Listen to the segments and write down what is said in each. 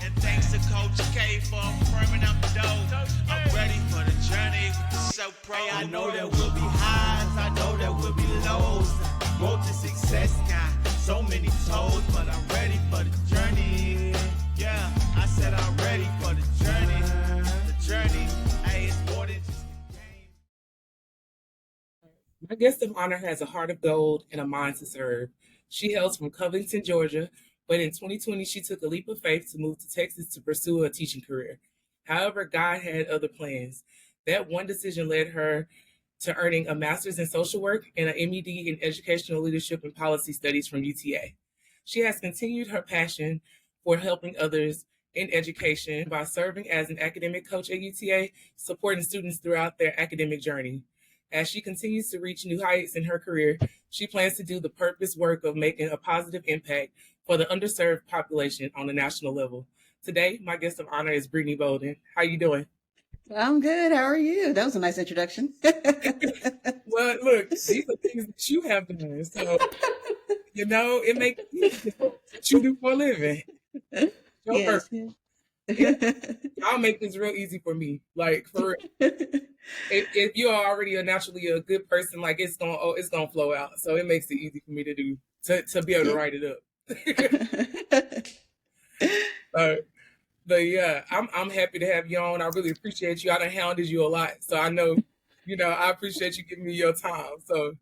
And thanks to Coach K for firming up the dough. I'm ready for the journey with the So Pro. I know there will be highs, I know there will be lows. Road to success got so many toes, but I'm ready for the journey. Yeah, I said I'm ready for the journey. The journey, hey, it's more than just a game. My guest of honor has a heart of gold and a mind to serve. She hails from Covington, Georgia, but in 2020 she took a leap of faith to move to Texas to pursue a teaching career. However, God had other plans. That one decision led her to earning a master's in social work and an MED in educational leadership and policy studies from UTA. She has continued her passion for helping others in education by serving as an academic coach at UTA, supporting students throughout their academic journey. As she continues to reach new heights in her career, she plans to do the purpose work of making a positive impact for the underserved population on a national level. Today, my guest of honor is Brittany Bolden. How you doing? I'm good. How are you? That was a nice introduction. Well, look, these are things that you have done. So, it makes easy what you do for a living. Yes. I'll make this real easy for me. Like, for if you're already naturally a good person, like it's gonna flow out. So it makes it easy for me to do to be able to write it up. But yeah, I'm happy to have you on. I really appreciate you. I done hounded you a lot, so I know, I appreciate you giving me your time. So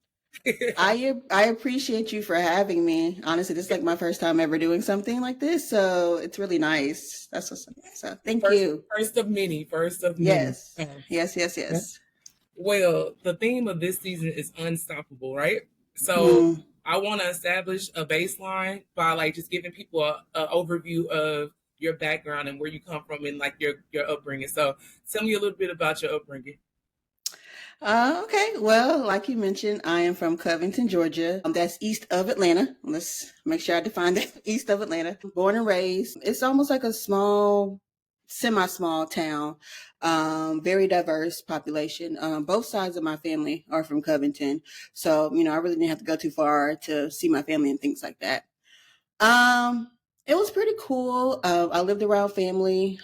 I appreciate you for having me. Honestly, this is like my first time ever doing something like this, so it's really nice. That's what's so. Thank you. First of many. Yes. Yes. Well, the theme of this season is unstoppable, right? So I want to establish a baseline by like just giving people a overview of your background and where you come from and like your upbringing. So tell me a little bit about your upbringing. Okay. Well, like you mentioned, I am from Covington, Georgia. That's east of Atlanta. Let's make sure I define that. East of Atlanta. Born and raised. It's almost like a small, semi-small town. Very diverse population. Both sides of my family are from Covington. So, I really didn't have to go too far to see my family and things like that. It was pretty cool. I lived around family.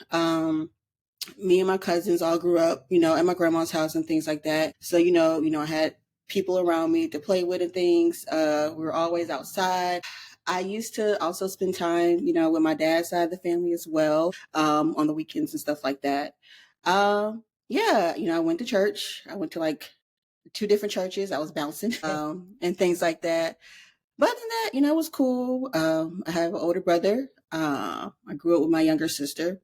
Me and my cousins all grew up, at my grandma's house and things like that. So, I had people around me to play with and things. We were always outside. I used to also spend time, with my dad's side of the family as well, on the weekends and stuff like that. Yeah, I went to church. I went to like 2 different churches. I was bouncing, and things like that. But other than that, it was cool. I have an older brother. I grew up with my younger sister.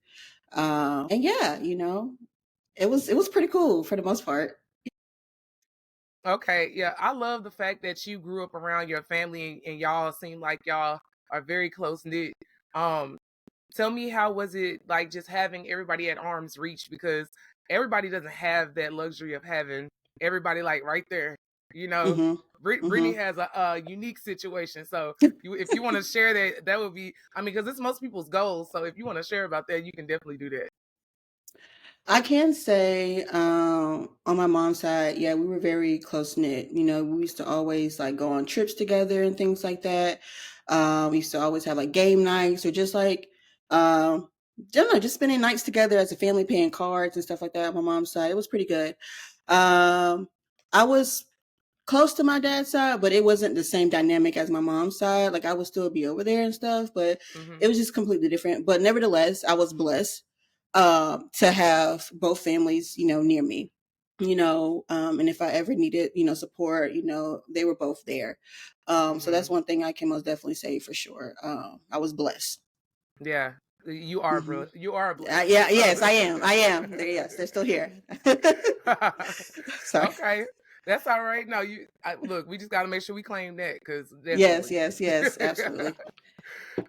And yeah, it was pretty cool for the most part. Okay, yeah, I love the fact that you grew up around your family and y'all seem like y'all are very close knit. Tell me, how was it like just having everybody at arm's reach, because everybody doesn't have that luxury of having everybody like right there. Brittany has a unique situation. So if you want to share that would be, because it's most people's goals. So if you want to share about that, you can definitely do that. I can say, on my mom's side, yeah, we were very close knit. We used to always like go on trips together and things like that. We used to always have like game nights or just like, I don't know, just spending nights together as a family, playing cards and stuff like that on my mom's side. It was pretty good. I was close to my dad's side, but it wasn't the same dynamic as my mom's side. Like I would still be over there and stuff, but it was just completely different. But nevertheless, I was blessed to have both families, near me, and if I ever needed, support, they were both there. So that's one thing I can most definitely say for sure. I was blessed. Yeah, you are, bro. You are blessed. Yeah, yes, I am. Yes, they're still here. Sorry. Okay. That's all right. No, look, we just got to make sure we claim that, because yes, absolutely.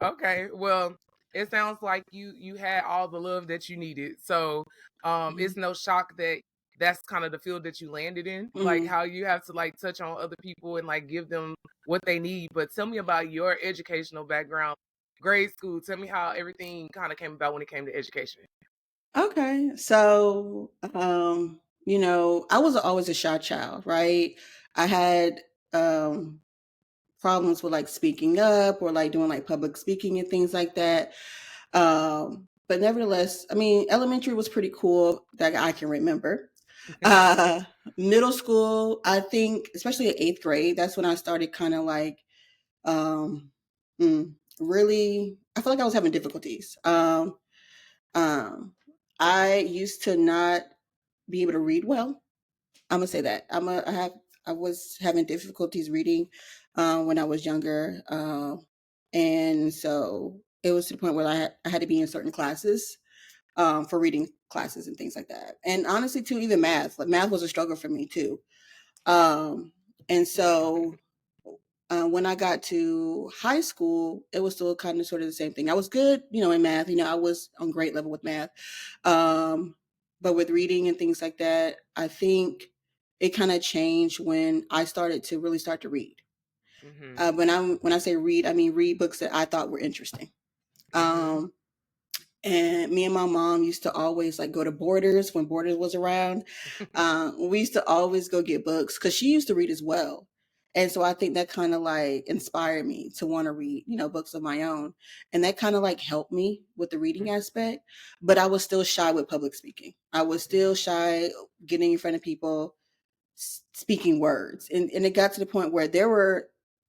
Okay. Well, it sounds like you had all the love that you needed. So, it's no shock that that's kind of the field that you landed in, like how you have to like touch on other people and like give them what they need. But tell me about your educational background, grade school. Tell me how everything kind of came about when it came to education. Okay. So, I was always a shy child, right? I had problems with like speaking up or like doing like public speaking and things like that. but nevertheless, I mean, elementary was pretty cool that I can remember. Uh, Middle school, I think, especially in eighth grade, that's when I started kind of like um, really. I feel like I was having difficulties. Um, I used to not be able to read well. I'm gonna say that I was having difficulties reading when I was younger, and so it was to the point where I had to be in certain classes for reading classes and things like that. And honestly, too, even math, like math was a struggle for me too. Um, and so when I got to high school, it was still kind of sort of the same thing. I was good, in math. I was on great level with math. Um, but with reading and things like that, I think it kind of changed when I started to really start to read. When I say read, I mean read books that I thought were interesting. Um, and me and my mom used to always like go to Borders when Borders was around. We used to always go get books because she used to read as well. And so I think that kind of like inspired me to want to read, books of my own. And that kind of like helped me with the reading aspect. But I was still shy with public speaking. I was still shy getting in front of people, speaking words. And it got to the point where there were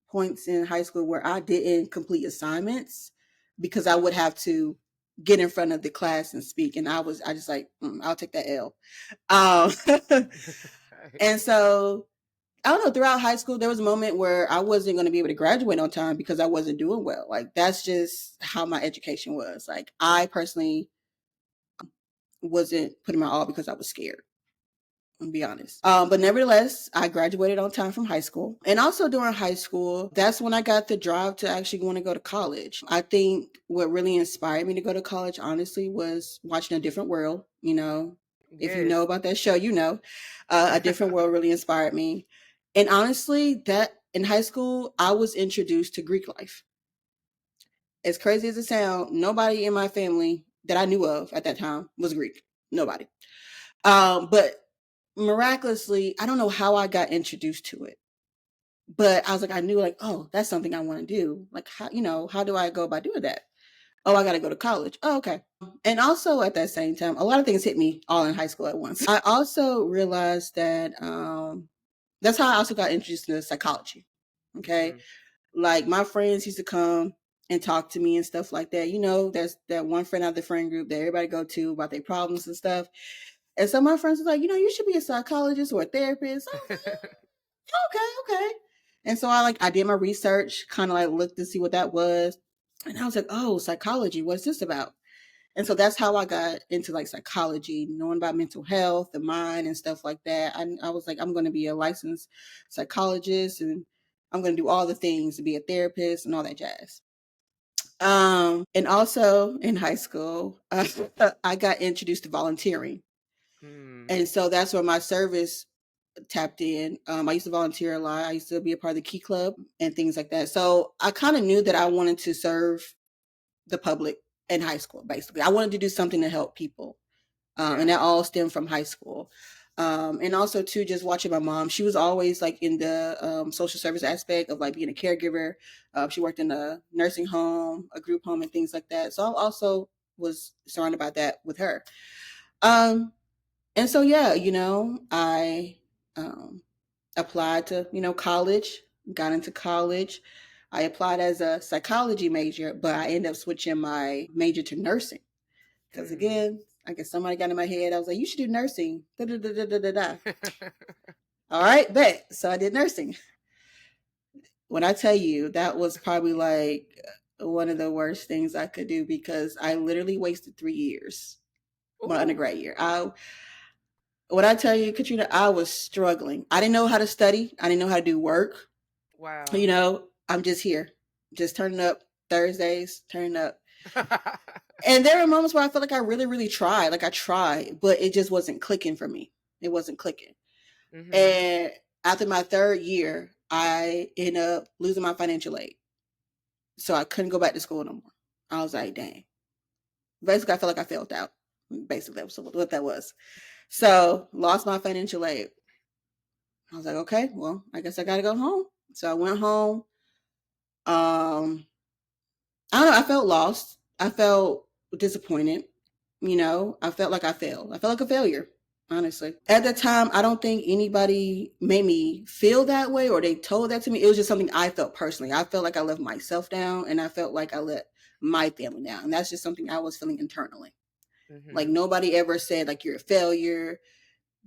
points in high school where I didn't complete assignments because I would have to get in front of the class and speak. And I just like, I'll take that L. And so I don't know, throughout high school, there was a moment where I wasn't going to be able to graduate on time because I wasn't doing well. Like, that's just how my education was. Like, I personally wasn't putting my all because I was scared. To be honest. But nevertheless, I graduated on time from high school. And also during high school, that's when I got the drive to actually want to go to college. I think what really inspired me to go to college, honestly, was watching A Different World. If you know about that show, A Different World really inspired me. And honestly, that in high school, I was introduced to Greek life. As crazy as it sounds, nobody in my family that I knew of at that time was Greek. Nobody. But miraculously, I don't know how I got introduced to it, but I was like, I knew like, oh, that's something I want to do. Like, how do I go about doing that? Oh, I got to go to college. Oh, okay. And also at that same time, a lot of things hit me all in high school at once. I also realized that that's how I also got introduced to psychology. Okay. Like my friends used to come and talk to me and stuff like that. There's that one friend out of the friend group that everybody go to about their problems and stuff. And so my friends was like, you should be a psychologist or a therapist. I was like, okay. And so I did my research, kind of like looked to see what that was. And I was like, oh, psychology, what's this about? And so that's how I got into like psychology, knowing about mental health, the mind and stuff like that. I was like, I'm going to be a licensed psychologist and I'm going to do all the things to be a therapist and all that jazz. And also in high school, I got introduced to volunteering. And so that's where my service tapped in. I used to volunteer a lot. I used to be a part of the Key Club and things like that. So I kind of knew that I wanted to serve the public in high school, basically. I wanted to do something to help people. And that all stemmed from high school. And also too, just watching my mom, she was always like in the social service aspect of like being a caregiver. She worked in a nursing home, a group home and things like that. So I also was surrounded by that with her. And so, yeah, I applied to, college, got into college. I applied as a psychology major, but I ended up switching my major to nursing. Because again, I guess somebody got in my head. I was like, you should do nursing. Da, da, da, da, da, da, da. All right, bet. So I did nursing. When I tell you, that was probably like one of the worst things I could do because I literally wasted 3 years, my undergrad year. When I tell you, Katrina, I was struggling. I didn't know how to study. I didn't know how to do work. Wow. I'm just here, just turning up Thursdays, turning up. And there were moments where I felt like I really, really tried. Like I tried, but it just wasn't clicking for me. It wasn't clicking. And after my 3rd year, I ended up losing my financial aid. So I couldn't go back to school no more. I was like, dang. Basically, I felt like I failed out. Basically, that was what that was. So lost my financial aid. I was like, okay, well, I guess I got to go home. So I went home. I don't know. I felt lost. I felt disappointed. I felt like I failed. I felt like a failure, honestly. At the time, I don't think anybody made me feel that way or they told that to me. It was just something I felt personally. I felt like I let myself down and I felt like I let my family down. And that's just something I was feeling internally. Like nobody ever said like you're a failure,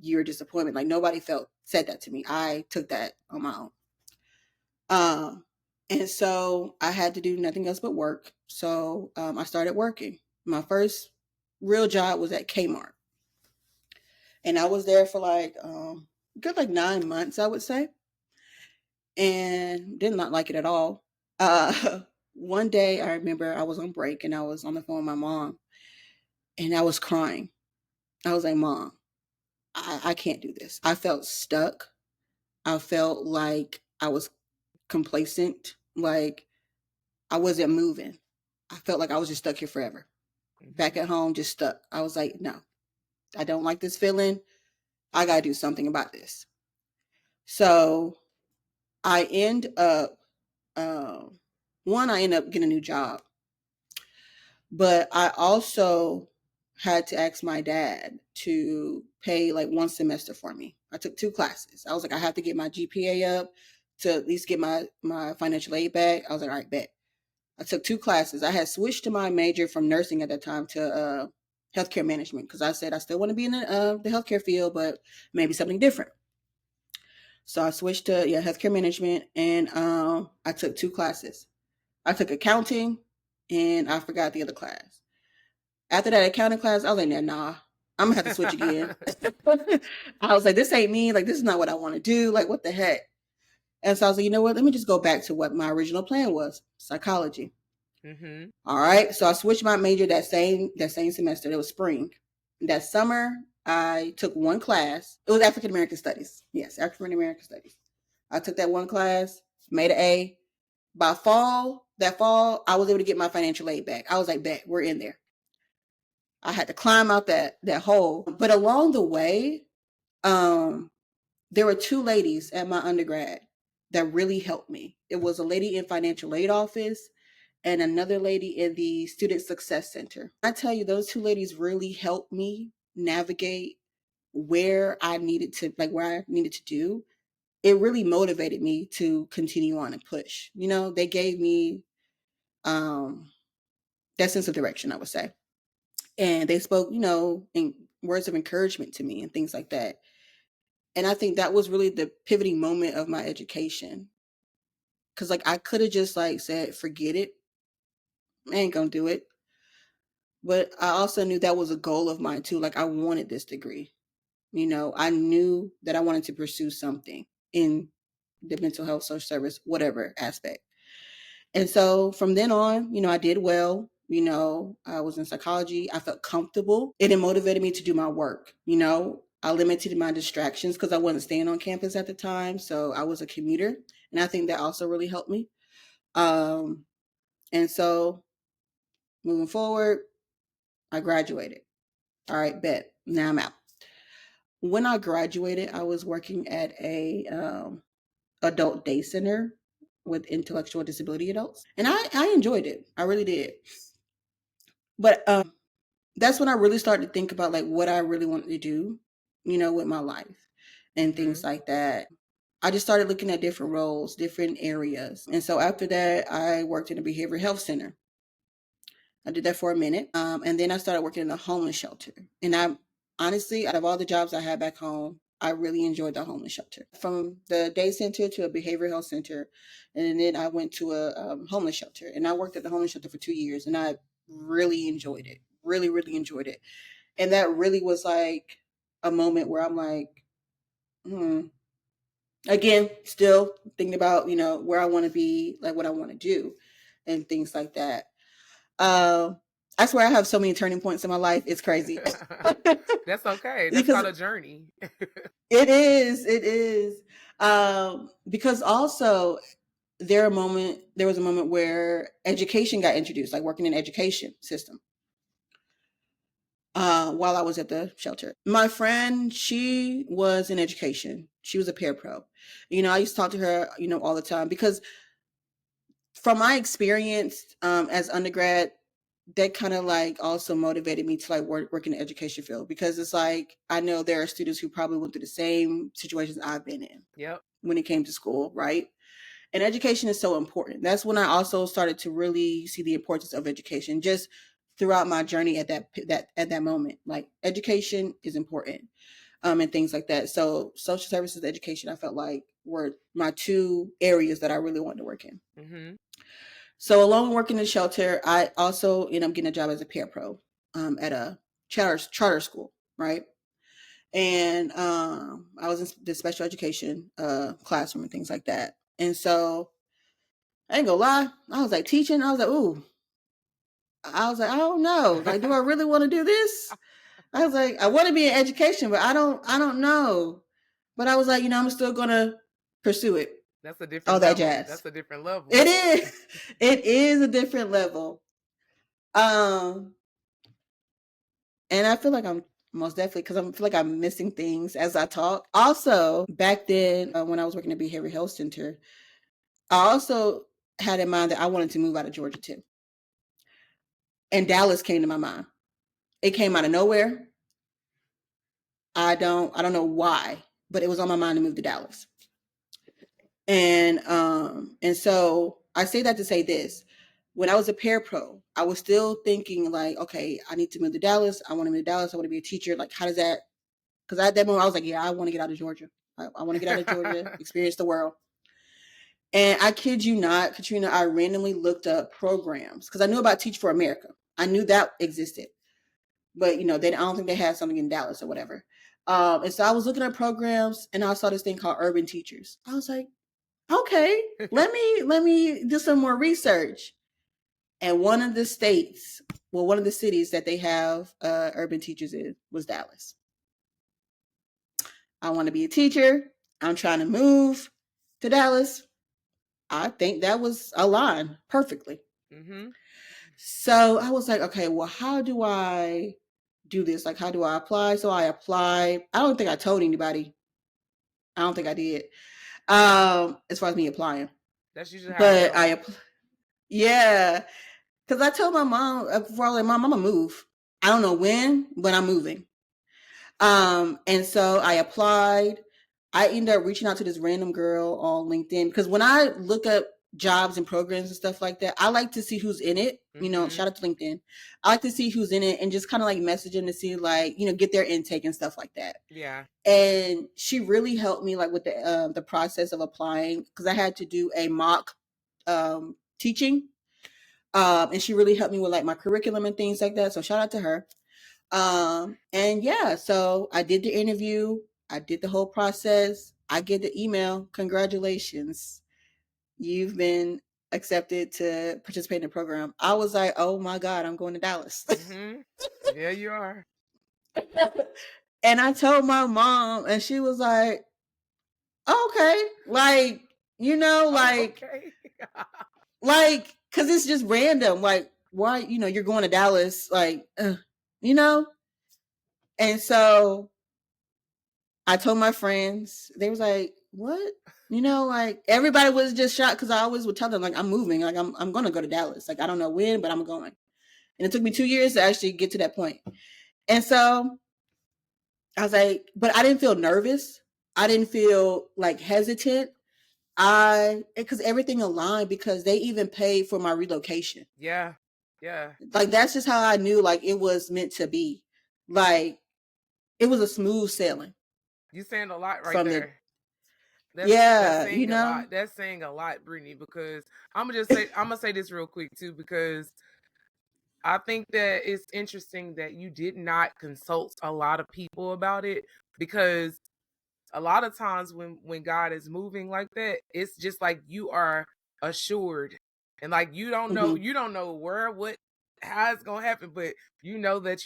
you're a disappointment. Like nobody said that to me. I took that on my own. And so I had to do nothing else but work. So I started working. My first real job was at Kmart. And I was there for like good like 9 months, I would say. And did not like it at all. One day I remember I was on break and I was on the phone with my mom and I was crying. I was like, Mom, I can't do this. I felt stuck. I felt like I was complacent. Like I wasn't moving. I felt like I was just stuck here forever. Back at home, just stuck. I was like, no, I don't like this feeling. I got to do something about this. So I end up, I end up getting a new job. But I also had to ask my dad to pay like one semester for me. I took 2 classes. I was like, I have to get my GPA up to at least get my financial aid back. I was like, all right, bet. I took 2 classes. I had switched to my major from nursing at that time to healthcare management because I said I still want to be in the healthcare field, but maybe something different. So I switched to healthcare management, and I took 2 classes. I took accounting, and I forgot the other class. After that accounting class, I was like, nah, I'm gonna have to switch again. I was like, this ain't me. Like, this is not what I want to do. Like, what the heck? And so I was like, you know what? Let me just go back to what my original plan was: psychology. All right. So I switched my major that same semester. It was spring. That summer, I took 1 class. It was African American Studies. Yes, African American Studies. I took that 1 class, made an A. By that fall, I was able to get my financial aid back. I was like, bet, we're in there. I had to climb out that hole. But along the way, there were 2 ladies at my undergrad that really helped me. It was a lady in financial aid office and another lady in the Student Success Center. I tell you, those 2 ladies really helped me navigate where I needed to do. It really motivated me to continue on and push. They gave me that sense of direction, I would say. And they spoke, in words of encouragement to me and things like that. And I think that was really the pivoting moment of my education. Cause like I could have just like said, forget it. I ain't gonna do it. But I also knew that was a goal of mine too. Like I wanted this degree. I knew that I wanted to pursue something in the mental health, social service, whatever aspect. And so from then on, I did well. I was in psychology. I felt comfortable. It motivated me to do my work. I limited my distractions because I wasn't staying on campus at the time. So I was a commuter. And I think that also really helped me. And so moving forward, I graduated. All right, bet. Now I'm out. When I graduated, I was working at a adult day center with intellectual disability adults. And I enjoyed it. I really did. But that's when I really started to think about like what I really wanted to do, with my life and things like that. I just started looking at different roles, different areas. And so after that, I worked in a behavioral health center. I did that for a minute. And then I started working in a homeless shelter. And I honestly, out of all the jobs I had back home, I really enjoyed the homeless shelter. From the day center to a behavioral health center. And then I went to a homeless shelter. And I worked at the homeless shelter for 2 years. And I really enjoyed it. Really, really enjoyed it. And that really was like a moment where I'm like, again, still thinking about, where I want to be, like what I want to do and things like that. I swear I have so many turning points in my life. It's crazy. That's okay. That's not a journey. It is. Because also there was a moment where education got introduced, like working in education system. While I was at the shelter. My friend, she was in education. She was a parapro. I used to talk to her, all the time because from my experience as undergrad, that kind of like also motivated me to like work in the education field, because it's like I know there are students who probably went through the same situations I've been in. Yep. When it came to school, right? And education is so important. That's when I also started to really see the importance of education, just throughout my journey at that moment. Like, education is important, and things like that. So social services, education, I felt like were my two areas that I really wanted to work in. Mm-hmm. So along with working in the shelter, I also ended up getting a job as a peer pro at a charter school, right? And I was in the special education classroom and things like that. And so I ain't gonna lie, I was like teaching. I was like, ooh, I don't know. Like, do I really want to do this? I was like, I want to be in education, but I don't know. But I was like, I'm still gonna pursue it. That's a different All that level. jazz. That's a different level. It is. It is a different level. And I feel like I'm most definitely, because I feel like I'm missing things as I talk. Also, back then, when I was working at Behavioral Health Center, I also had in mind that I wanted to move out of Georgia too. And Dallas came to my mind. It came out of nowhere. I don't know why, but it was on my mind to move to Dallas. And so I say that to say this. When I was a parapro, I was still thinking like, okay, I need to move to Dallas. I want to move to Dallas. I want to be a teacher. Like, how does that? Because at that moment, I was like, yeah, I want to get out of Georgia. I want to get out of Georgia, experience the world. And I kid you not, Katrina, I randomly looked up programs because I knew about Teach for America. I knew that existed. But, I don't think they had something in Dallas or whatever. And so I was looking at programs and I saw this thing called Urban Teachers. I was like, okay, let me do some more research. And one of the cities that they have urban teachers in was Dallas. I want to be a teacher. I'm trying to move to Dallas. I think that was aligned perfectly. Mm-hmm. So I was like, okay, well, how do I do this? Like, how do I apply? So I applied. I don't think I told anybody. I don't think I did. As far as me applying. That's usually how it goes. Yeah. Because I told my mom before I was like, Mom, I'm gonna move. I don't know when, but I'm moving. And so I applied. I ended up reaching out to this random girl on LinkedIn because when I look up jobs and programs and stuff like that, I like to see who's in it. Mm-hmm. Shout out to LinkedIn. I like to see who's in it and just kind of like message them to see like, get their intake and stuff like that. Yeah. And she really helped me like with the process of applying because I had to do a mock teaching. And she really helped me with like my curriculum and things like that. So shout out to her. And yeah, so I did the interview. I did the whole process. I get the email. Congratulations. You've been accepted to participate in the program. I was like, oh my God, I'm going to Dallas. Mm-hmm. Yeah, you are. And I told my mom and she was like, okay, like, Okay. like, cause it's just random. Like, why, you're going to Dallas, like, and so I told my friends, they was like, what? Like everybody was just shocked because I always would tell them like I'm moving, like I'm gonna go to Dallas. Like I don't know when, but I'm going. And it took me 2 years to actually get to that point. And so I was like, but I didn't feel nervous. I didn't feel like hesitant. Because everything aligned because they even paid for my relocation. Yeah. Yeah. Like that's just how I knew like it was meant to be. Like it was a smooth sailing. You saying a lot right there. That's saying a lot. That's saying a lot, Brittany, because I'm gonna say this real quick too, because I think that it's interesting that you did not consult a lot of people about it, because a lot of times when God is moving like that, it's just like you are assured, and like you don't know where, what, how it's gonna happen, but you know that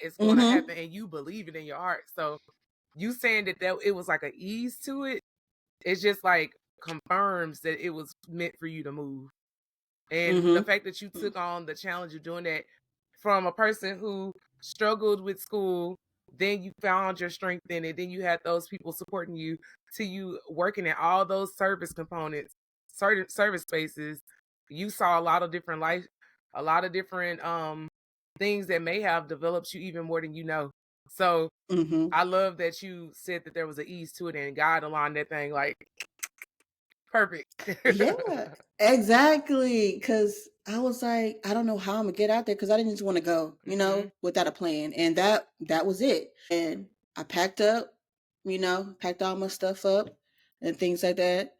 it's gonna happen, and you believe it in your heart. So you saying that it was like an ease to it, it's just like confirms that it was meant for you to move. And the fact that you took on the challenge of doing that from a person who struggled with school, then you found your strength in it, then you had those people supporting you, to you working at all those service components, certain service spaces. You saw a lot of different life a lot of different things that may have developed you even more than you know. So I love that you said that there was an ease to it and God aligned that thing like perfect. Yeah, exactly. Because I was like, I don't know how I'm gonna get out there because I didn't just want to go, without a plan, and that was it. And I packed up, packed all my stuff up and things like that,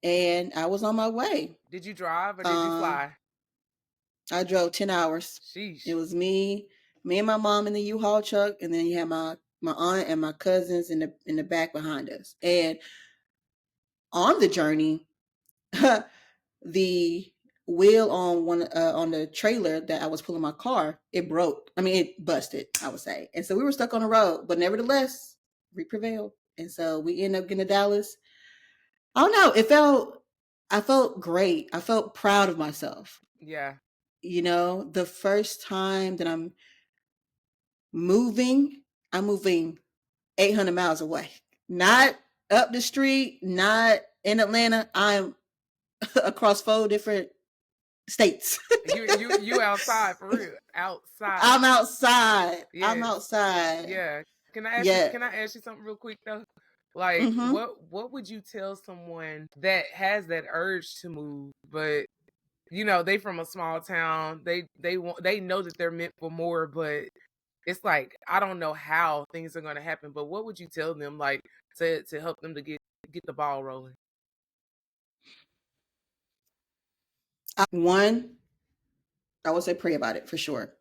and I was on my way. Did you drive or did you fly? I drove 10 hours. Sheesh. It was me and my mom in the U-Haul truck, and then you had my aunt and my cousins in the back behind us. And on the journey, the wheel on the trailer that I was pulling my car, it broke. I mean, it busted, I would say. And so we were stuck on the road, but nevertheless, we prevailed. And so we ended up getting to Dallas. I don't know. I felt great. I felt proud of myself. Yeah. The first time that I'm moving 800 miles away, not up the street, not in Atlanta. I'm across 4 different states. you outside for real. Outside. I'm outside. Yes. I'm outside. Yeah. Can I ask you something real quick though? Like what would you tell someone that has that urge to move, but they from a small town, they know that they're meant for more, but it's like I don't know how things are gonna happen, but what would you tell them like to help them to get the ball rolling? One, I would say pray about it for sure.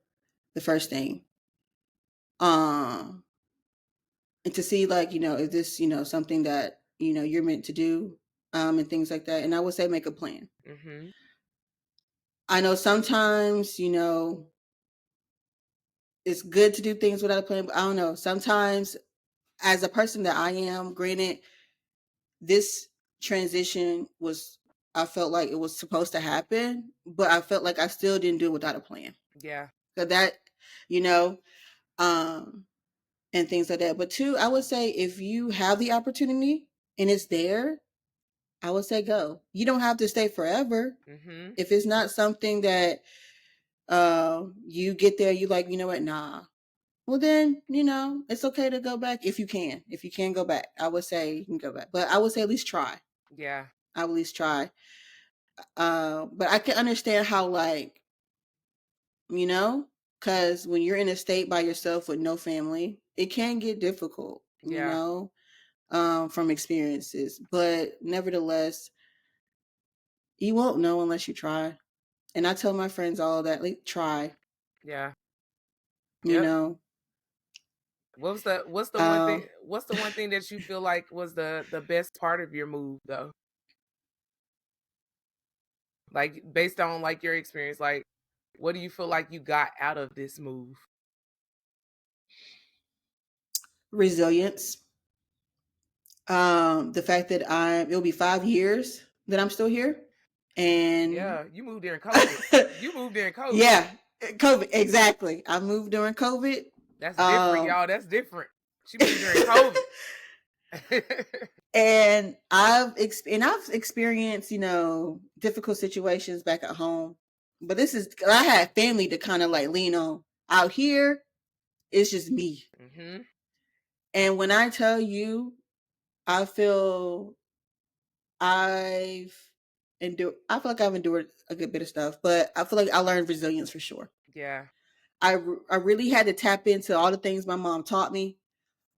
The first thing. And to see like, is this, something that, you're meant to do, and things like that. And I would say make a plan. I know sometimes, it's good to do things without a plan, but I don't know. Sometimes as a person that I am, granted, this transition I felt like it was supposed to happen, but I felt like I still didn't do it without a plan. Yeah. So that, and things like that. But 2, I would say if you have the opportunity and it's there, I would say go. You don't have to stay forever. If it's not something that you get there, you like, you know what, nah. Well then, it's okay to go back if you can. If you can go back, I would say you can go back. But I would say at least try. Yeah. I would at least try. But I can understand how like, because when you're in a state by yourself with no family, it can get difficult, from experiences. But nevertheless, you won't know unless you try. And I tell my friends all that, like, try. Yeah. What's the one thing that you feel like was the best part of your move though? Like based on like your experience, like what do you feel like you got out of this move? Resilience. The fact that it'll be 5 years that I'm still here. And yeah, you moved during COVID. You moved during COVID. Yeah, COVID, exactly. I moved during COVID. That's different, y'all. That's different. She moved during COVID. And I've experienced, difficult situations back at home. But I had family to kind of like lean on. Out here, it's just me. And when I tell you, I feel I feel like I've endured a good bit of stuff, but I feel like I learned resilience for sure. Yeah. I really had to tap into all the things my mom taught me.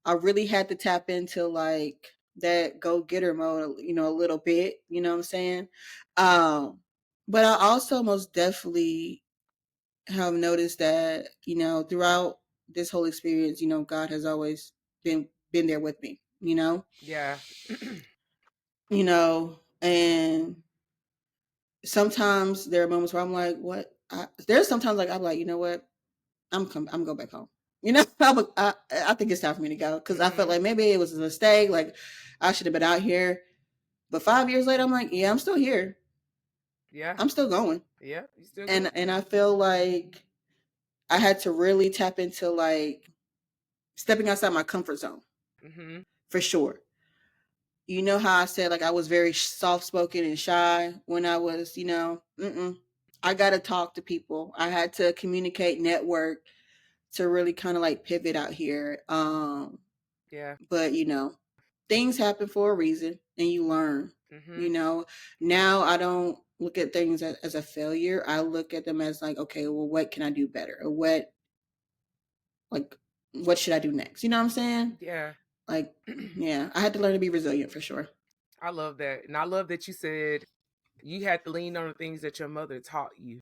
I really had to tap into like that go-getter mode, a little bit, you know what I'm saying? But I also most definitely have noticed that, throughout this whole experience, God has always been there with me, Yeah. And sometimes there are moments where I'm like, what? There's sometimes like I'm like, you know what? I'm going back home. I think it's time for me to go because I felt like maybe it was a mistake. Like I should have been out here. But 5 years later, I'm like, yeah, I'm still here. Yeah. I'm still going. Yeah. You still going. And I feel like I had to really tap into like stepping outside my comfort zone. For sure. You know how I said like I was very soft spoken and shy when I was, I got to talk to people. I had to communicate, network to really kind of like pivot out here. Yeah. But things happen for a reason and you learn. Now I don't look at things as a failure. I look at them as like, okay, well, what can I do better? Or what should I do next? You know what I'm saying? Yeah. Like, yeah, I had to learn to be resilient for sure. I love that. And I love that you said you had to lean on the things that your mother taught you.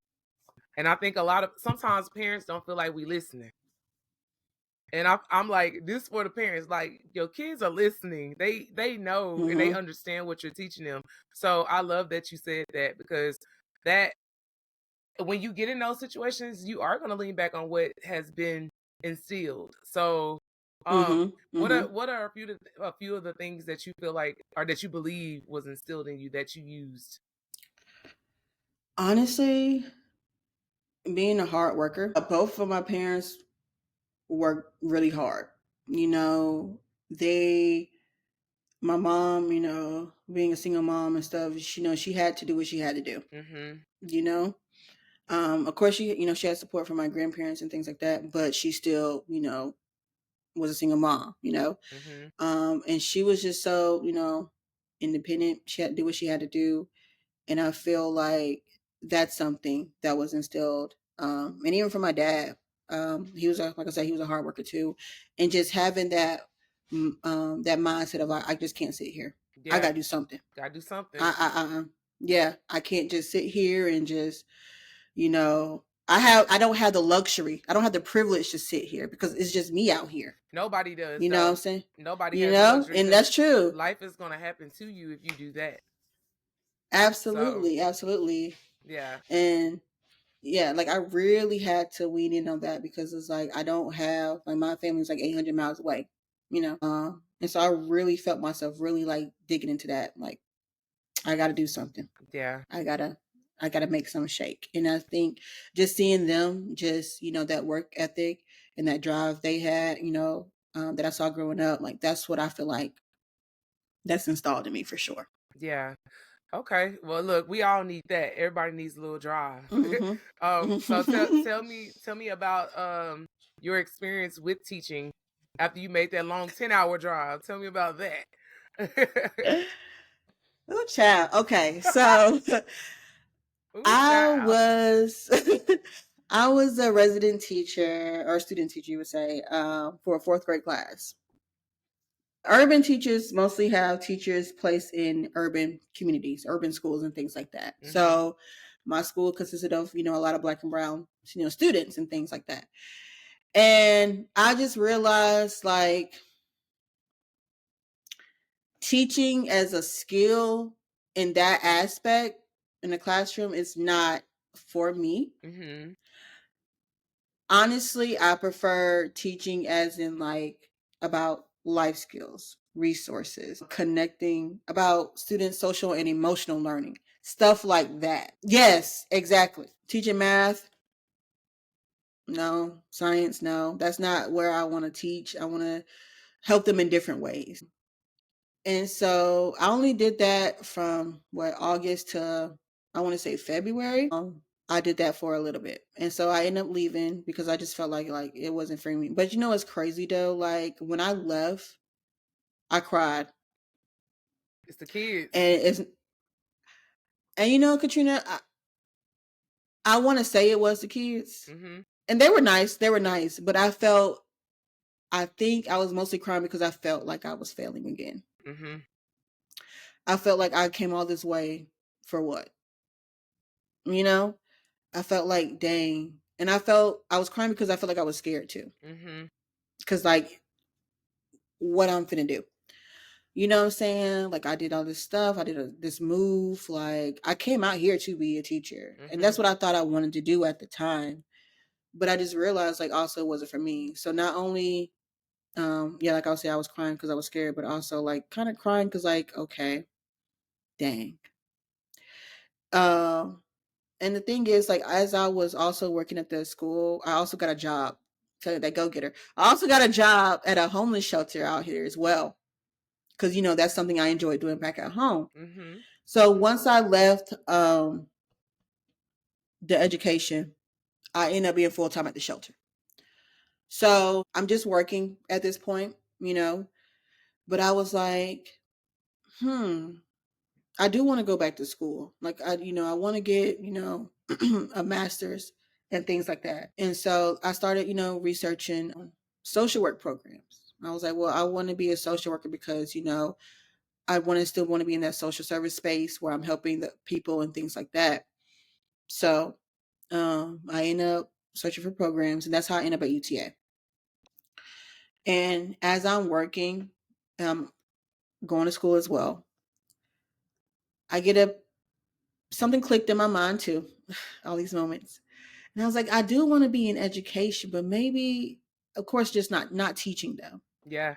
And I think sometimes parents don't feel like we listening. And I'm like, this for the parents, like your kids are listening. They know and they understand what you're teaching them. So I love that you said that, because that when you get in those situations, you are going to lean back on what has been instilled. So what are a few of the things that you feel like, or that you believe was instilled in you, that you used? Honestly, being a hard worker. Both of my parents worked really hard. My mom, being a single mom and stuff, she had to do what she had to do. Of course, she had support from my grandparents and things like that, but she still, was a single mom, and she was just so, independent. She had to do what she had to do. And I feel like that's something that was instilled. And even from my dad, he was like I said, he was a hard worker too. And just having that mindset of, I just can't sit here. Yeah. I gotta do something. Yeah, I can't just sit here and just, I don't have the luxury. I don't have the privilege to sit here because it's just me out here. Nobody does. You know what I'm saying? Nobody has the luxury, and that's true. Life is going to happen to you if you do that. Absolutely. Yeah. And yeah, like I really had to wean in on that, because it's like I don't have, like, my family's like 800 miles away, and so I really felt myself really like digging into that. Like, I got to do something. Yeah. I gotta make some shake. And I think just seeing them, just, that work ethic and that drive they had, that I saw growing up, like, that's what I feel like that's installed in me for sure. Yeah. Okay. Well, look, we all need that. Everybody needs a little drive. So tell me about your experience with teaching after you made that long 10-hour drive. Tell me about that. Oh, child. Okay, so I was a resident teacher, or student teacher, you would say, for a 4th grade class. Urban teachers mostly have teachers placed in urban communities, urban schools, and things like that. So my school consisted of, a lot of Black and brown, students and things like that. And I just realized, like, teaching as a skill in that aspect in the classroom is not for me. Honestly, I prefer teaching as in, like, about life skills, resources, connecting, about students' social and emotional learning, stuff like that. Yes, exactly. Teaching math, no. Science, no. That's not where I want to teach. I want to help them in different ways. And so I only did that from August to, I want to say, February. I did that for a little bit. And so I ended up leaving because I just felt like it wasn't for me. But it's crazy though. Like, when I left, I cried. It's the kids. And Katrina, I want to say it was the kids. And they were nice. But I think I was mostly crying because I felt like I was failing again. I felt like I came all this way for what? I felt like, dang. And I was crying because I felt like I was scared too. Because, like, what I'm finna do. You know what I'm saying? Like, I did all this stuff. I did this move. Like, I came out here to be a teacher. And that's what I thought I wanted to do at the time. But I just realized, like, also it wasn't for me. So not only, like I was saying, I was crying because I was scared, but also, like, kind of crying because, like, okay, dang. And the thing is, like, as I was also working at the school, I also got a job. Tell you that go-getter. I also got a job at a homeless shelter out here as well. Because, that's something I enjoy doing back at home. So once I left the education, I ended up being full time at the shelter. So I'm just working at this point, but I was like, I do want to go back to school. Like I want to get, a master's and things like that. And so I started, researching social work programs. I was like, well, I want to be a social worker because, I still want to be in that social service space where I'm helping the people and things like that. So I ended up searching for programs, and that's how I ended up at UTA. And as I'm working, going to school as well, I get something clicked in my mind too, all these moments. And I was like, I do want to be in education, but maybe, of course, just not teaching though. Yeah.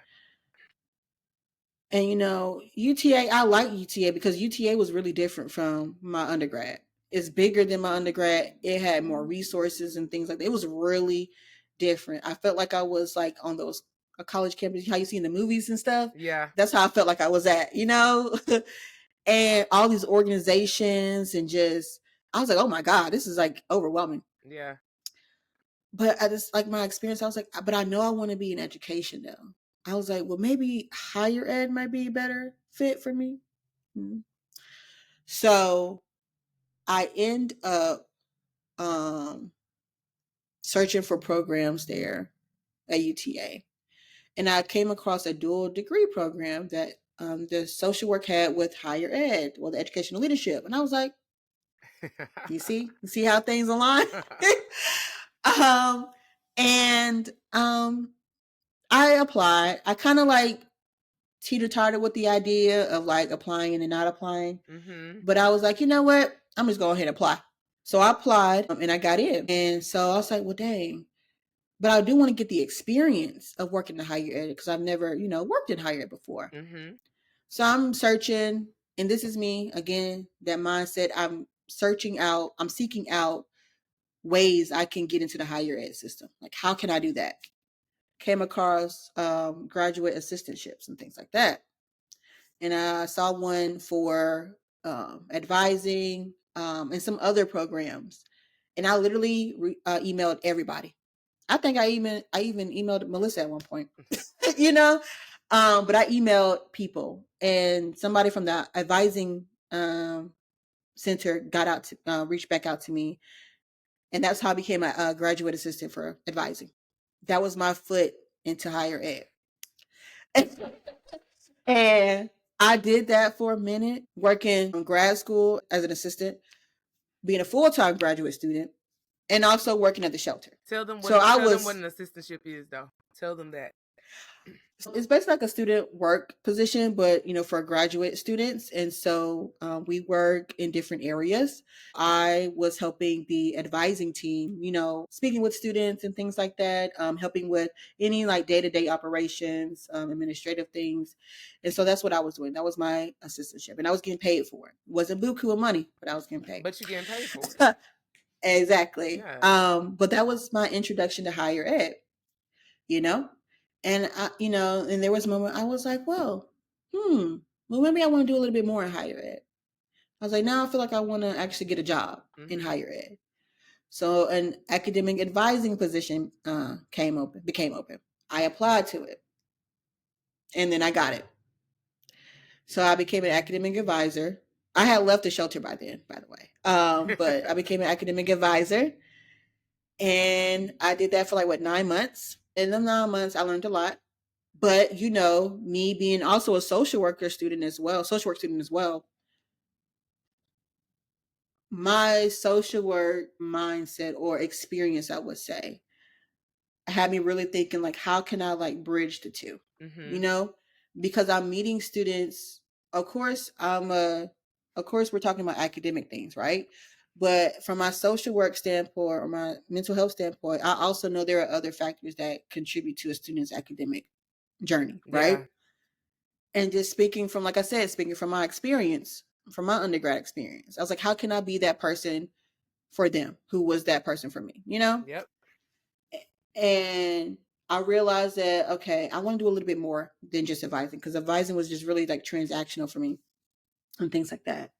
And UTA, I like UTA because UTA was really different from my undergrad. It's bigger than my undergrad. It had more resources and things like that. It was really different. I felt like I was like on those a college campus, how you see in the movies and stuff. Yeah. That's how I felt like I was at, and all these organizations and just, I was like, oh my God, this is like overwhelming. Yeah. But I just like my experience, I was like, but I know I want to be in education though. I was like, well, maybe higher ed might be a better fit for me. Mm-hmm. So I end up searching for programs there at UTA. And I came across a dual degree program that the social work had with higher ed, well, the educational leadership. And I was like, you see how things align? And I applied. I kind of like teeter-totter with the idea of like applying and not applying. Mm-hmm. But I was like, you know what? I'm just going ahead and apply. So I applied and I got in. And so I was like, well, dang. But I do want to get the experience of working in higher ed because I've never, worked in higher ed before. Mm-hmm. So I'm searching, and this is me again, that mindset. I'm seeking out ways I can get into the higher ed system. Like, how can I do that? Came across graduate assistantships and things like that. And I saw one for advising and some other programs. And I literally emailed everybody. I think I even emailed Melissa at one point, but I emailed people, and somebody from the advising center reached back out to me. And that's how I became a graduate assistant for advising. That was my foot into higher ed. And I did that for a minute, working in grad school as an assistant, being a full-time graduate student, and also working at the shelter. Tell them what an assistantship is, though. Tell them that. It's basically like a student work position, but for graduate students. And so we work in different areas. I was helping the advising team, speaking with students and things like that, helping with any like day-to-day operations, administrative things. And so that's what I was doing. That was my assistantship, and I was getting paid for it. It wasn't buku of money, but I was getting paid. But you're getting paid for it. Exactly. Yeah. But that was my introduction to higher ed, And and there was a moment I was like, well, maybe I want to do a little bit more in higher ed. I was like, now I feel like I want to actually get a job in higher ed. So an academic advising position became open. I applied to it, and then I got it. So I became an academic advisor. I had left the shelter by then, by the way. But I became an academic advisor, and I did that for 9 months. In the 9 months, I learned a lot. But me being also a social work student as well, my social work mindset or experience, I would say, had me really thinking how can I bridge the two, because I'm meeting students. Of course, we're talking about academic things, right? But from my social work standpoint or my mental health standpoint, I also know there are other factors that contribute to a student's academic journey, right? Yeah. And just speaking from my experience, from my undergrad experience, I was like, how can I be that person for them who was that person for me, Yep. And I realized that, okay, I want to do a little bit more than just advising, because advising was just really transactional for me and things like that.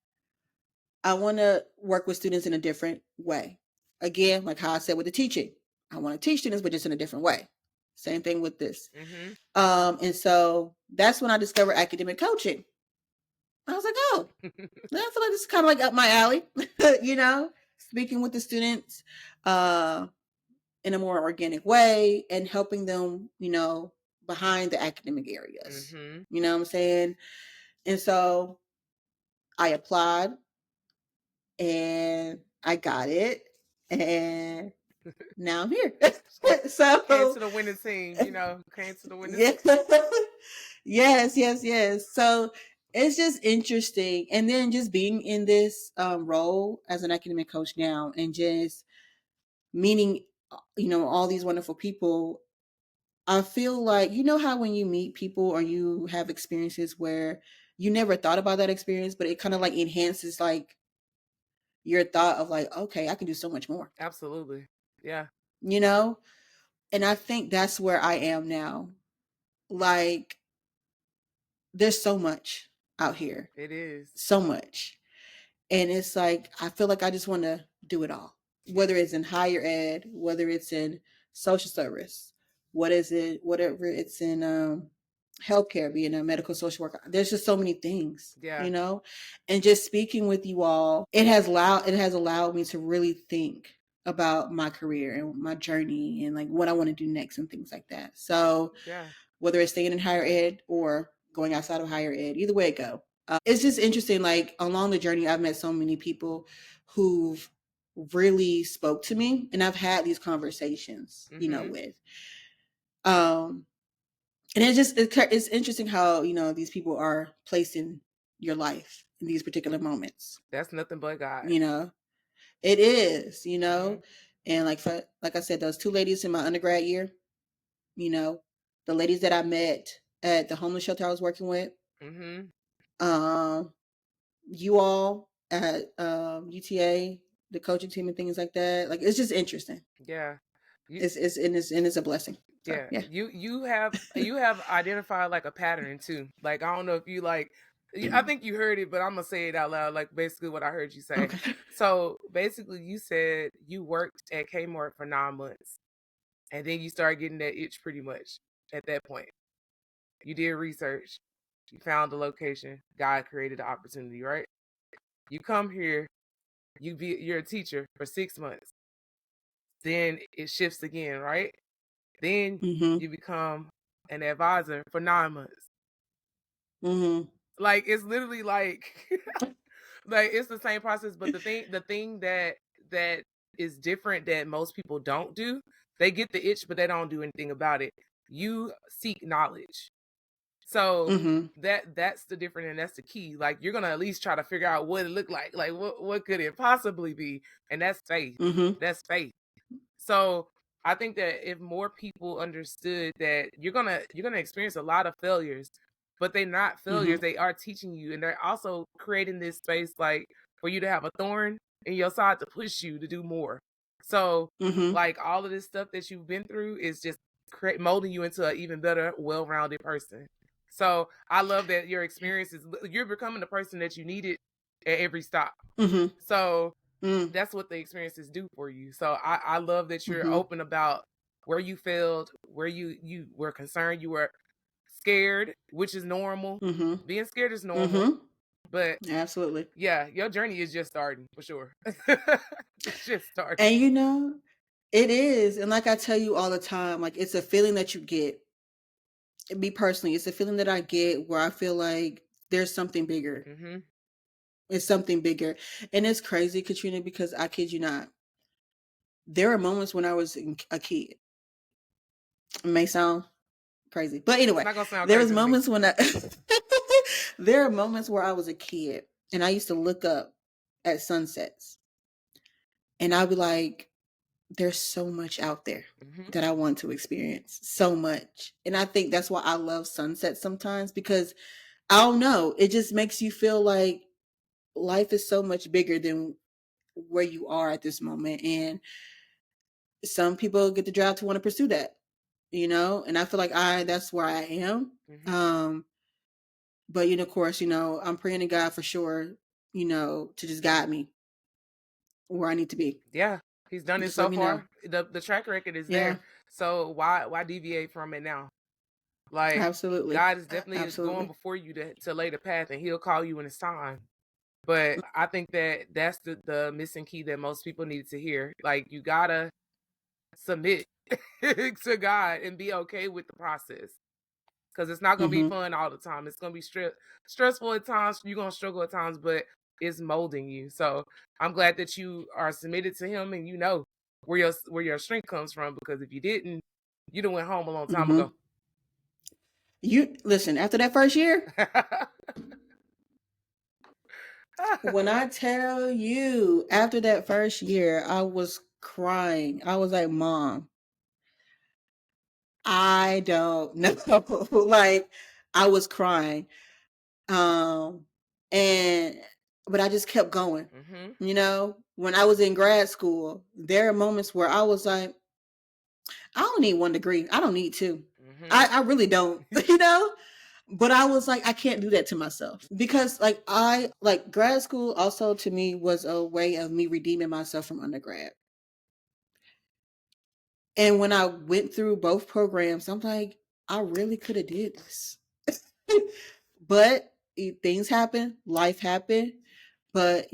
I want to work with students in a different way. Again, like how I said with the teaching, I want to teach students, but just in a different way. Same thing with this. And so that's when I discovered academic coaching. I was like, oh, I feel like this is kind of like up my alley, you know, speaking with the students in a more organic way and helping them, you know, behind the academic areas. You know what I'm saying? And so I applied and I got it. And now I'm here. So Came to the winning team, you know. Came to the winning team. Yes. So it's just interesting. And then just being in this role as an academic coach now and just meeting, you know, all these wonderful people. I feel like, you know how when you meet people or you have experiences where you never thought about that experience, but it kind of like enhances like your thought of like, okay, I can do so much more. Absolutely. Yeah. You know? And I think that's where I am now. Like, there's so much out here. It is. So much. And it's like, I feel like I just want to do it all. Whether it's in higher ed, whether it's in social service, whatever it's in healthcare, being a medical social worker. There's just so many things, you know? And just speaking with you all, it has allowed me to really think about my career and my journey and like what I want to do next and things like that. So whether it's staying in higher ed or going outside of higher ed, either way it go. It's just interesting. Like along the journey, I've met so many people who've really spoke to me, and I've had these conversations, you know, with. And it's interesting how, you know, these people are placed in your life in these particular moments. That's nothing but God. You know, it is. You know, and like I said, those two ladies in my undergrad year, you know, the ladies that I met at the homeless shelter I was working with. You all at UTA, the coaching team and things like that. Like it's just interesting. Yeah. It's a blessing. So, yeah. You have identified like a pattern too. Like I don't know if you like I think you heard it, but I'm gonna say it out loud, like basically what I heard you say. Okay. So basically you said you worked at Kmart for 9 months and then you started getting that itch pretty much at that point. You did research, you found the location, God created the opportunity, right? You come here, you're a teacher for 6 months. Then it shifts again, right? Then you become an advisor for 9 months. Like it's literally like like it's the same process, but the thing that is different that most people don't do, they get the itch but they don't do anything about it. You seek knowledge. So that's the difference, and that's the key. Like you're gonna at least try to figure out what it looked like what could it possibly be, and that's faith. That's faith. So I think that if more people understood that you're gonna experience a lot of failures, but they're not failures, they are teaching you, and they're also creating this space like for you to have a thorn in your side to push you to do more. So like all of this stuff that you've been through is just molding you into an even better, well-rounded person. So I love that your experiences, you're becoming the person that you needed at every stop. So that's what the experiences do for you. So I love that you're open about where you failed, where you were concerned, you were scared, which is normal. Being scared is normal. But absolutely. Yeah, your journey is just starting for sure. It's just starting. And you know, it is. And like I tell you all the time, like it's a feeling that you get. Me personally, it's a feeling that I get where I feel like there's something bigger. It's something bigger. And it's crazy, Katrina, because I kid you not. There are moments when I was a kid. It may sound crazy. But anyway, there was moments when there are moments where I was a kid and I used to look up at sunsets. And I'd be like, there's so much out there that I want to experience. So much. And I think that's why I love sunsets sometimes, because I don't know, it just makes you feel like life is so much bigger than where you are at this moment. And some people get the drive to want to pursue that, you know, and I feel like that's where I am. But, you know, of course, you know, I'm praying to God for sure to just guide me where I need to be. Yeah, he's done it Just let so me know. far. The track record is Yeah, there. So why deviate from it now? Like, absolutely. God is definitely going Absolutely. before you to lay the path, and He'll call you when it's time. But I think that's the missing key that most people need to hear. Like, you gotta submit to God and be okay with the process, because it's not gonna be Mm-hmm. fun all the time. It's gonna be stressful at times. You're gonna struggle at times, but it's molding you. So I'm glad that you are submitted to Him, and you know where your strength comes from. Because if you didn't, you'd have went home a long time Mm-hmm. ago. You listen, after that first year, when I tell you, after that first year, I was crying. I was like, Mom, I don't know. Like, I was crying. Um, and but I just kept going. hmm When I was in grad school, there are moments where I was like, I don't need 1 degree. I don't need two. hmm I really don't, you know? But I was like, I can't do that to myself because like grad school also to me was a way of me redeeming myself from undergrad. And when I went through both programs, I'm like, I really could have did this. But things happen, life happened. But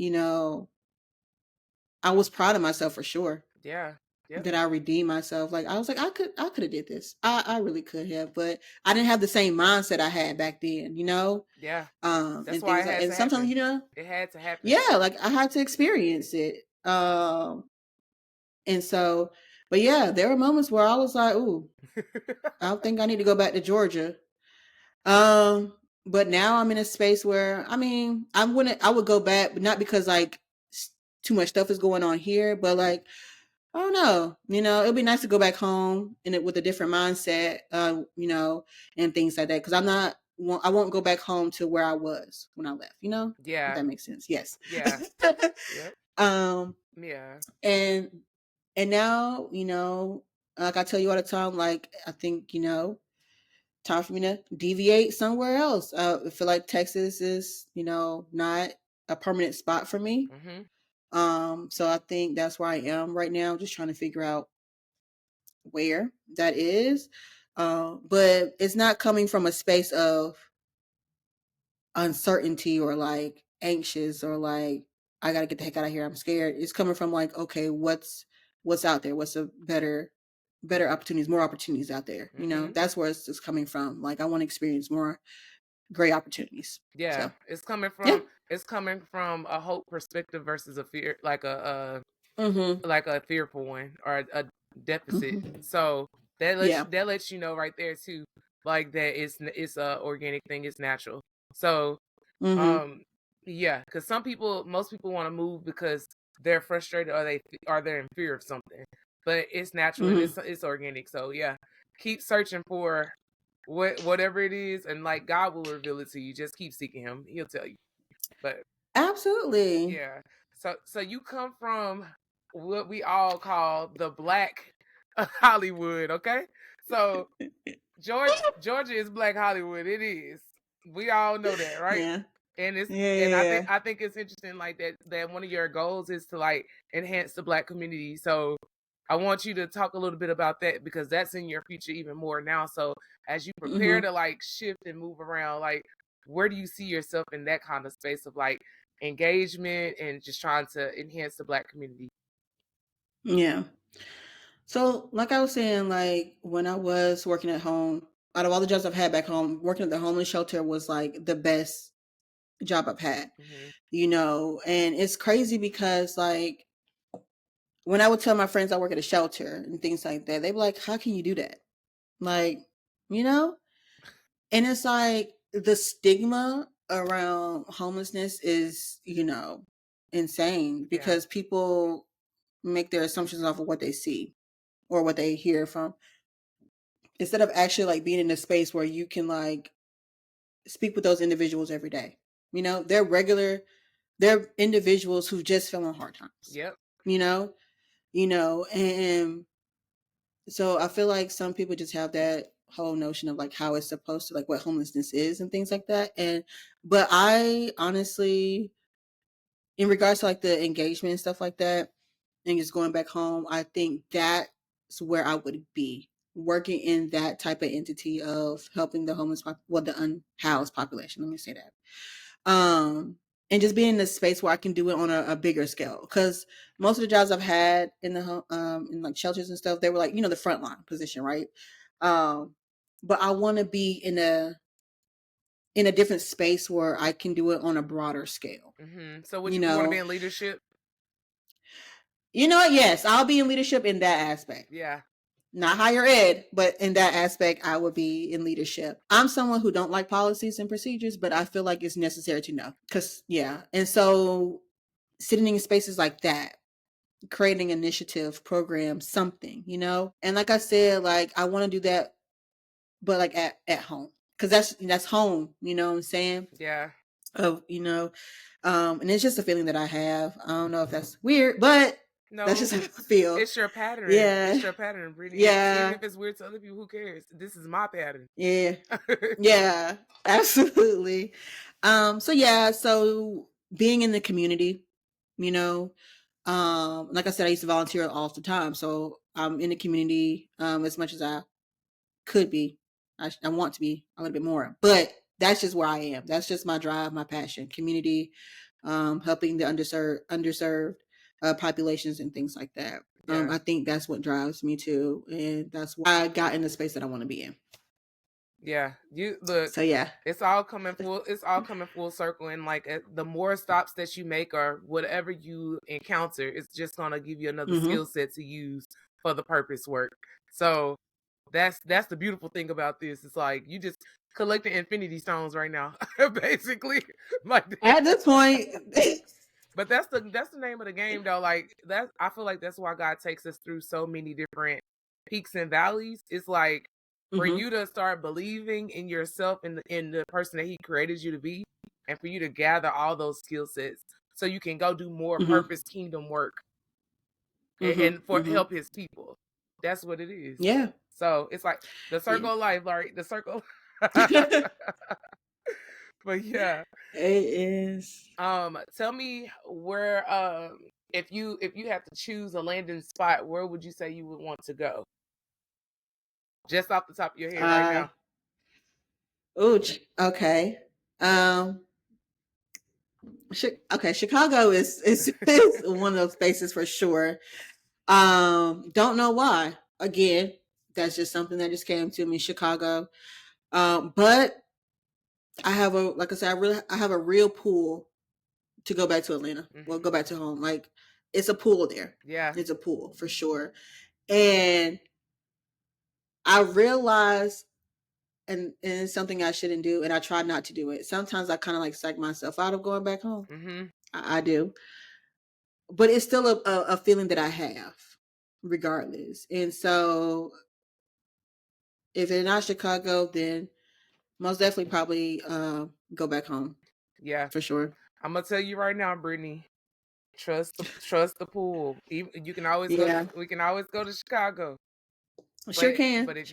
I was proud of myself for sure Yeah. Yep. that I redeemed myself. Like I was like, I could have did this. I really could have, but I didn't have the same mindset I had back then, Yeah. That's and why things it like, has and to sometimes, happen. It had to happen. yeah, like I had to experience it. And so, but yeah, there were moments where I was like, ooh, I don't think I need to go back to Georgia. Um, but now I'm in a space where, I mean, I would go back, but not because like too much stuff is going on here, but like, I don't know, it'd be nice to go back home with a different mindset, and things like that. Cause I won't go back home to where I was when I left, if Yeah. that makes sense. Yes. Yeah. Yep. um, Yeah. and, and now, like I tell you all the time, like, I think, time for me to deviate somewhere else. I feel like Texas is, not a permanent spot for me. hmm So I think that's where I am right now, just trying to figure out where that is. But it's not coming from a space of uncertainty or like anxious or like I gotta get the heck out of here. I'm scared. It's coming from like, okay, what's out there? What's a better opportunities, more opportunities out there? hmm That's where it's coming from. Like I want to experience more great opportunities. Yeah. So yeah. It's coming from a hope perspective versus a fear, like Mm-hmm. like a fearful one or a deficit. Mm-hmm. So Yeah. that lets you know right there too, like that it's a organic thing. It's natural. So Mm-hmm. um yeah, because most people want to move because they're frustrated or they're in fear of something, but it's natural and Mm-hmm. it's organic. So yeah, keep searching for whatever it is, and like God will reveal it to you. Just keep seeking Him; He'll tell you. But Absolutely. yeah, so you come from what we all call the Black Hollywood, okay? So Georgia is Black Hollywood. It is. We all know that, right? Yeah. And it's Yeah. and Yeah. I think it's interesting like that one of your goals is to like enhance the Black community. So I want you to talk a little bit about that because that's in your future even more now. So as you prepare Mm-hmm. to like shift and move around, like where do you see yourself in that kind of space of like engagement and just trying to enhance the Black community? Yeah. So, like I was saying, like when I was working at home, out of all the jobs I've had back home, working at the homeless shelter was like the best job I've had, hmm and it's crazy because like when I would tell my friends I work at a shelter and things like that, they'd be like, how can you do that? Like, you know? And it's like the stigma around homelessness is, insane Yeah. because people make their assumptions off of what they see or what they hear from instead of actually like being in a space where you can like speak with those individuals every day. They're individuals who just fell on hard times. Yep. You know, and so I feel like some people just have that whole notion of like how it's supposed to like what homelessness is and things like that. But I honestly in regards to like the engagement and stuff like that, and just going back home, I think that's where I would be working in that type of entity of helping the homeless, the unhoused population. Let me say that. And just being in a space where I can do it on a bigger scale. Because most of the jobs I've had in the in like shelters and stuff, they were like, you know, the frontline position, right? But I want to be in a different space where I can do it on a broader scale. So would you want to be in leadership? You know what? Yes, I'll be in leadership in that aspect. Yeah. Not higher ed, but in that aspect, I would be in leadership. I'm someone who don't like policies and procedures, but I feel like it's necessary to know. And so sitting in spaces like that, creating initiative, programs, something, you know? And like I said, like I want to do that, but like at home. Because that's home, you know what I'm saying? Yeah. And it's just a feeling that I have. I don't know if that's weird, but no, that's just how I feel. It's your pattern. Yeah. It's your pattern, Brittany. Yeah. Even if it's weird to other people, who cares? This is my pattern. Yeah. Yeah, absolutely. So being in the community, you know, like I said, I used to volunteer all the time. So I'm in the community as much as I could be. I want to be a little bit more, but that's just where I am. That's just my drive, my passion, community, helping the underserved populations and things like that. Yeah. I think that's what drives me too. And that's why I got in the space that I want to be in. Yeah, you look. So yeah, it's all coming full circle, and like the more stops that you make or whatever you encounter, it's just gonna give you another skill set to use for the purpose work. So that's the beautiful thing about this. It's like you just collecting infinity stones right now, basically. Like at this point. But that's the name of the game, though. Like that, I feel like that's why God takes us through so many different peaks and valleys. It's like for you to start believing in yourself and in the person that He created you to be, and for you to gather all those skill sets so you can go do more purpose kingdom work and help His people. That's what it is. Yeah. So it's like the circle of life, like the circle. But yeah, it is. Tell me where if you had to choose a landing spot, where would you say you would want to go? Just off the top of your head right now. Oh, okay. Chicago is one of those spaces for sure. Don't know why. Again, that's just something that just came to me. Chicago. But I have I have a real pull to go back to Atlanta. Well, go back to home. Like it's a pool there. Yeah, it's a pool for sure. And I realized, and it's something I shouldn't do, and I try not to do it. Sometimes I kind of like psych myself out of going back home. I do, but it's still a feeling that I have, regardless. And so, if it's not Chicago, then most definitely probably go back home. Yeah, for sure. I'm gonna tell you right now, Brittany. Trust the pool. You can always go. We can always go to Chicago. Sure can. But if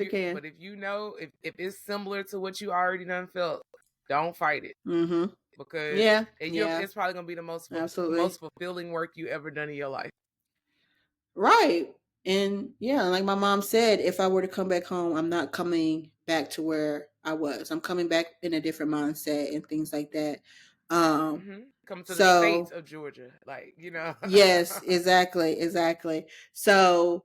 you know if it's similar to what you already done felt, don't fight it. Because it's probably gonna be the most fulfilling work you ever done in your life. Right. And yeah, like my mom said, if I were to come back home, I'm not coming back to where I was. I'm coming back in a different mindset and things like that. Come to the states of Georgia, like, you know. Yes, exactly. So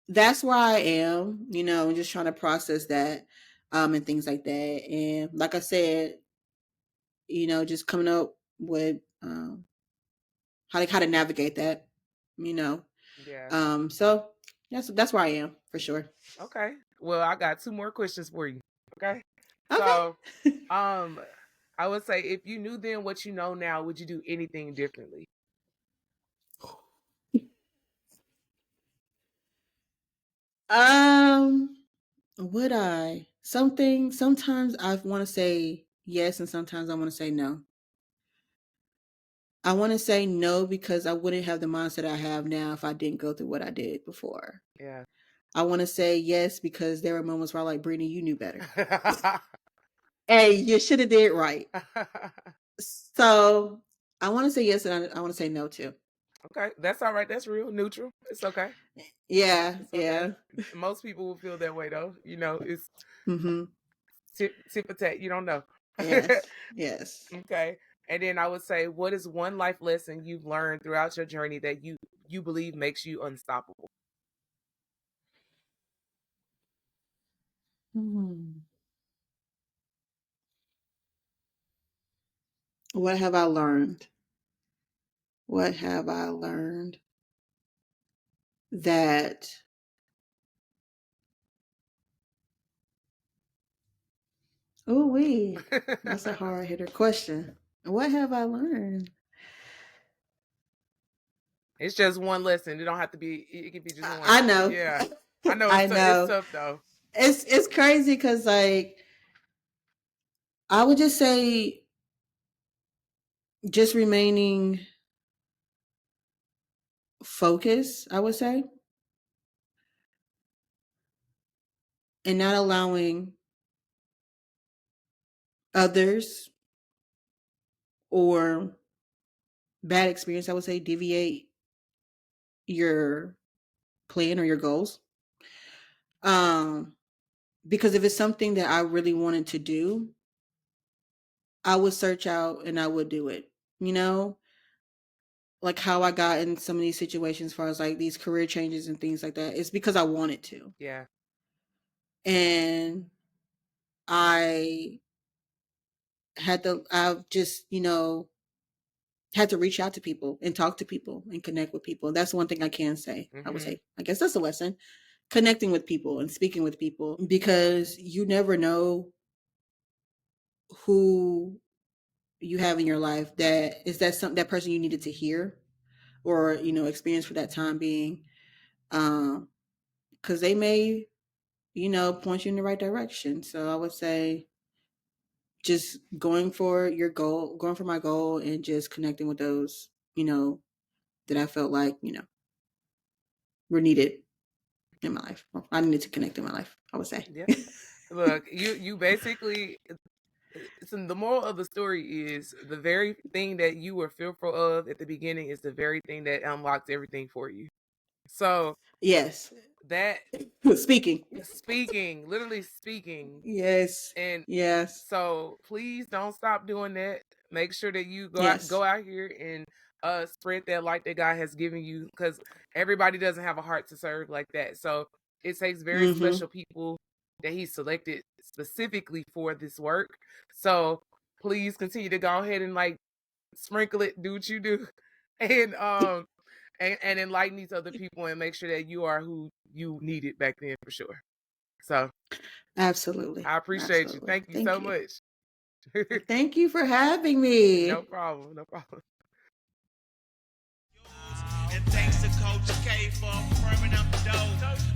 that's where I am, you know, just trying to process that and things like that. And like I said, you know, just coming up with how to navigate that, you know. Yeah. So that's where I am for sure. Okay. Well, I got 2 more questions for you. Okay. So I would say if you knew then what you know now, would you do anything differently? Would I? Sometimes I want to say yes and sometimes I want to say no. I want to say no because I wouldn't have the mindset I have now if I didn't go through what I did before. Yeah. I want to say yes because there were moments where I'm like, Brittany, you knew better. Hey, you should have did right. So I want to say yes, and I want to say no too. Okay, that's all right. That's real neutral. It's okay. Yeah, It's okay. yeah. Most people will feel that way though. You know, it's Mm-hmm. tip for tat. You don't know. Yes, yes. Okay. And then I would say, what is one life lesson you've learned throughout your journey that you believe makes you unstoppable? What have I learned? What have I learned that oh wait, that's a hard hitter question. What have I learned? It's just one lesson. It don't have to be. It can be just one. I know. Yeah, I know. I know. It's tough though. It's crazy because like I would just say just remaining focused, I would say, and not allowing others or bad experience, I would say, deviate your plan or your goals. Because if it's something that I really wanted to do, I would search out and I would do it. You know, like how I got in some of these situations as far as like these career changes and things like that. It's because I wanted to. Yeah. And I've just, had to reach out to people and talk to people and connect with people. That's one thing I can say. I would say, I guess that's a lesson. Connecting with people and speaking with people, because you never know who you have in your life that person you needed to hear or, experience for that time being. Because they may, point you in the right direction. So I would say just going for my goal and just connecting with those, that I felt like, were needed in my life. Well, I needed to connect in my life, I would say. Yeah. Look, you basically, so the moral of the story is the very thing that you were fearful of at the beginning is the very thing that unlocks everything for you. So yes, that speaking, literally speaking. yes, And yes. So please don't stop doing that. Make sure that you go Yes. out here and spread that light that God has given you, because everybody doesn't have a heart to serve like that. So it takes very special people that He selected specifically for this work. So please continue to go ahead and like sprinkle it, do what you do, and and enlighten these other people and make sure that you are who you needed back then for sure. So Absolutely. I appreciate you. Thank you so much. Thank you for having me. No problem. No problem. And thanks to Coach K for affirming up the dough.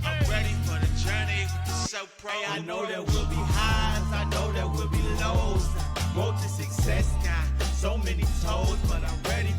I'm ready for the journey with the So Pro. I know there will be highs, I know there will be lows. Road to success got so many toes, but I'm ready